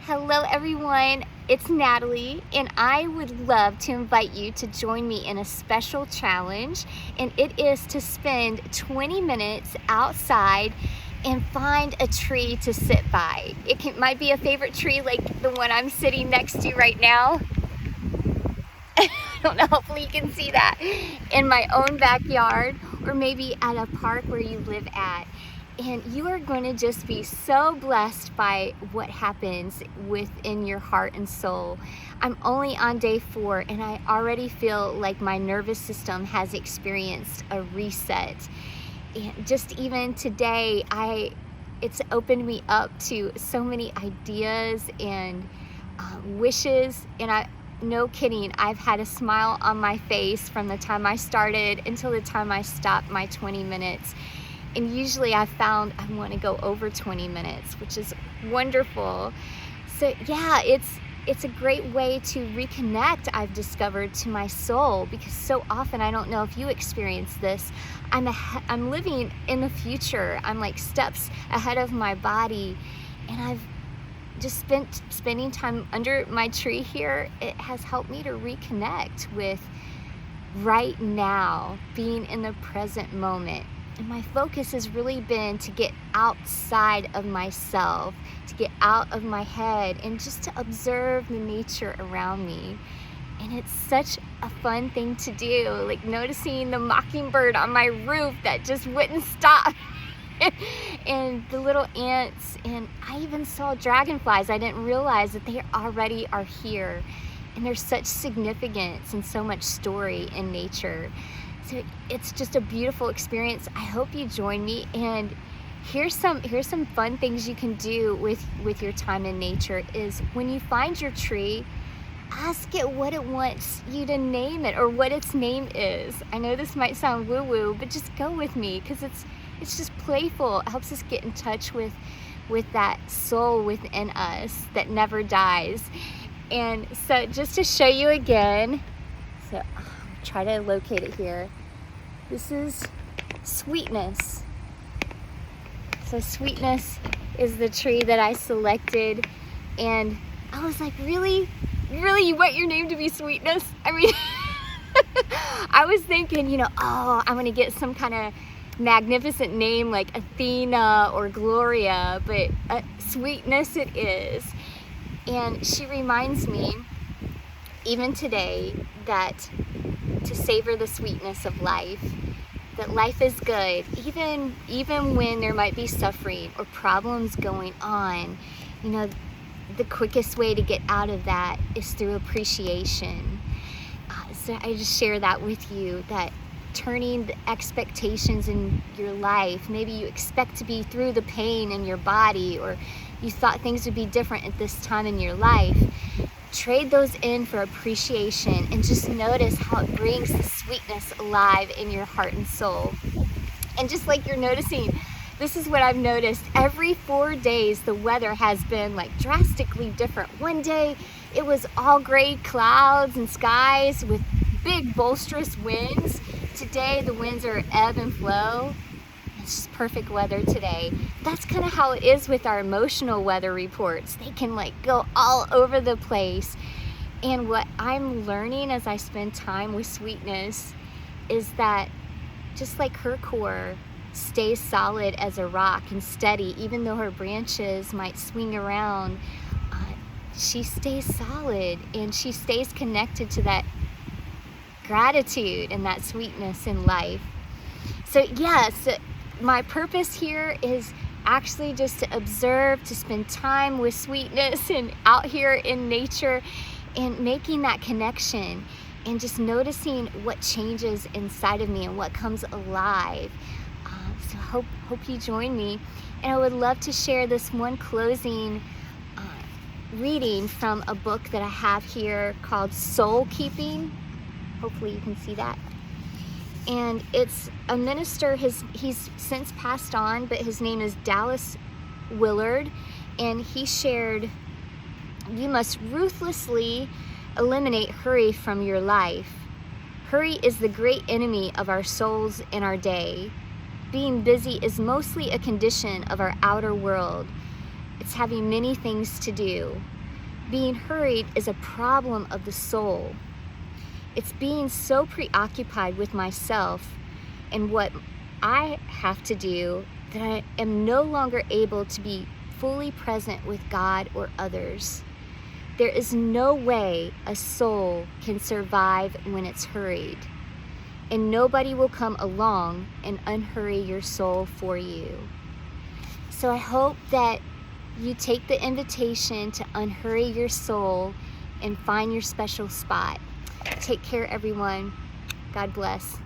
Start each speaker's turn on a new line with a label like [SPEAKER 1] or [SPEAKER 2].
[SPEAKER 1] Hello everyone, it's Natalie, and I would love to invite you to join me in a special challenge, and it is to spend 20 minutes outside and find a tree to sit by. Might be a favorite tree like the one I'm sitting next to right now. I don't know, hopefully you can see that, in my own backyard, or maybe at a park where you live at. And you are going to just be so blessed by what happens within your heart and soul. I'm only on day 4 and I already feel like my nervous system has experienced a reset. And just even today, it's opened me up to so many ideas and wishes, and no kidding, I've had a smile on my face from the time I started until the time I stopped my 20 minutes. And usually I found I want to go over 20 minutes, which is wonderful. So yeah, it's a great way to reconnect, I've discovered, to my soul, because so often, I don't know if you experience this, I'm living in the future. I'm like steps ahead of my body, and I've just spending time under my tree here. It has helped me to reconnect with right now, being in the present moment. And my focus has really been to get outside of myself, to get out of my head, and just to observe the nature around me. And it's such a fun thing to do, like noticing the mockingbird on my roof that just wouldn't stop. And the little ants, and I even saw dragonflies. I didn't realize that they already are here. And there's such significance and so much story in nature. So it's just a beautiful experience. I hope you join me, and here's some fun things you can do with your time in nature. Is when you find your tree, ask it what it wants you to name it, or what its name is. I know this might sound woo-woo, but just go with me, because it's just playful. It helps us get in touch with that soul within us that never dies. And so just to show you again, so try to locate it here. This is Sweetness. So Sweetness is the tree that I selected, and I was like, really you want your name to be Sweetness? I mean, I was thinking, I'm gonna get some kind of magnificent name like Athena or Gloria, but Sweetness it is. And she reminds me, even today, that to savor the sweetness of life, that life is good, even when there might be suffering or problems going on. The quickest way to get out of that is through appreciation. So I just share that with you, that turning the expectations in your life, maybe you expect to be through the pain in your body, or you thought things would be different at this time in your life. Trade those in for appreciation, and just notice how it brings the sweetness alive in your heart and soul. And just like you're noticing, this is what I've noticed. Every 4 days, the weather has been like drastically different. One day, it was all gray clouds and skies with big boisterous winds. Today, the winds are ebb and flow. It's just perfect weather today. That's kind of how it is with our emotional weather reports. They can go all over the place. And what I'm learning as I spend time with Sweetness is that just like her core stays solid as a rock and steady, even though her branches might swing around, she stays solid, and she stays connected to that gratitude and that sweetness in life. So yes, my purpose here is actually just to observe, to spend time with Sweetness and out here in nature, and making that connection, and just noticing what changes inside of me and what comes alive. So hope you join me. And I would love to share this one closing reading from a book that I have here called Soul Keeping. Hopefully you can see that. And it's a minister, he's since passed on, but his name is Dallas Willard, and he shared, "You must ruthlessly eliminate hurry from your life. Hurry is the great enemy of our souls in our day. Being busy is mostly a condition of our outer world. It's having many things to do. Being hurried is a problem of the soul. It's being so preoccupied with myself and what I have to do that I am no longer able to be fully present with God or others. There is no way a soul can survive when it's hurried, and nobody will come along and unhurry your soul for you. So I hope that you take the invitation to unhurry your soul and find your special spot. Take care, everyone. God bless.